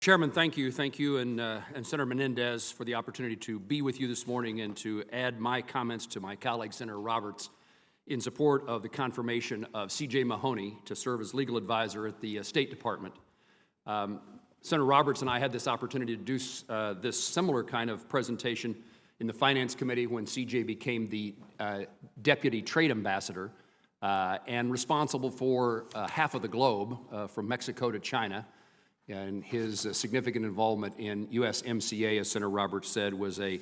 Chairman, thank you. Thank you and Senator Menendez for the opportunity to be with you this morning and to add my comments to my colleague, Senator Roberts, in support of the confirmation of C.J. Mahoney to serve as legal advisor at the State Department. Senator Roberts and I had this opportunity to do this similar kind of presentation in the Finance Committee when C.J. became the Deputy Trade Ambassador and responsible for half of the globe, from Mexico to China. And his significant involvement in USMCA, as Senator Roberts said, was an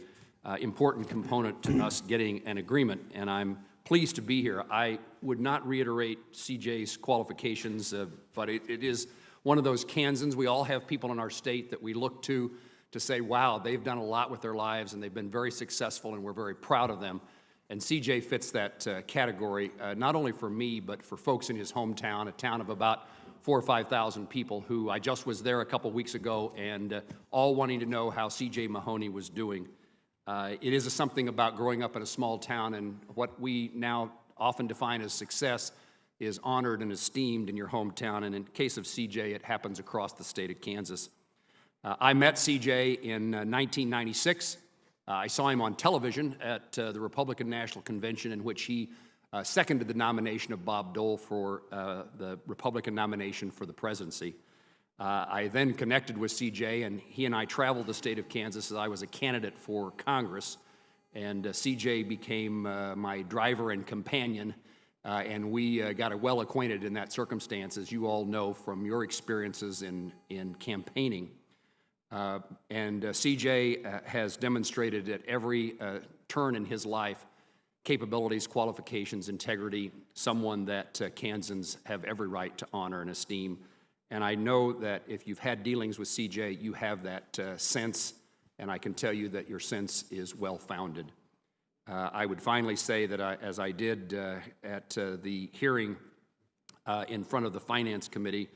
important component to us getting an agreement, and I'm pleased to be here. I would not reiterate CJ's qualifications, but it is one of those Kansans. We all have people in our state that we look to say, wow, they've done a lot with their lives, and they've been very successful, and we're very proud of them. And CJ fits that category, not only for me, but for folks in his hometown, a town of about 4,000 or 5,000 people who I just was there a couple weeks ago and all wanting to know how C.J. Mahoney was doing. It is something about growing up in a small town, and what we now often define as success is honored and esteemed in your hometown, and in the case of C.J., it happens across the state of Kansas. I met C.J. in 1996. I saw him on television at the Republican National Convention, in which he seconded the nomination of Bob Dole for the Republican nomination for the presidency. I then connected with C.J., and he and I traveled the state of Kansas as I was a candidate for Congress, and C.J. became my driver and companion, and we got well acquainted in that circumstance, as you all know from your experiences in campaigning. C.J. has demonstrated at every turn in his life capabilities, qualifications, integrity, someone that Kansans have every right to honor and esteem. And I know that if you've had dealings with C.J., you have that sense, and I can tell you that your sense is well-founded. I would finally say that as I did at the hearing in front of the Finance Committee,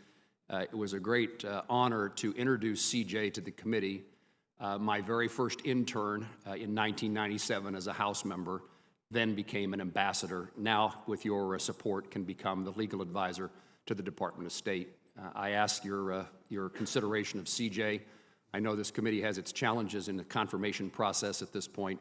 it was a great honor to introduce C.J. to the committee, my very first intern in 1997 as a House member, then became an ambassador. Now, with your support, can become the legal advisor to the Department of State. I ask your consideration of C.J. I know this committee has its challenges in the confirmation process at this point,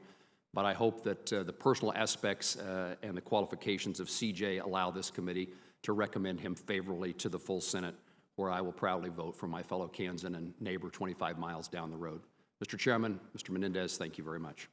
but I hope that the personal aspects and the qualifications of C.J. allow this committee to recommend him favorably to the full Senate, where I will proudly vote for my fellow Kansan and neighbor 25 miles down the road. Mr. Chairman, Mr. Menendez, thank you very much.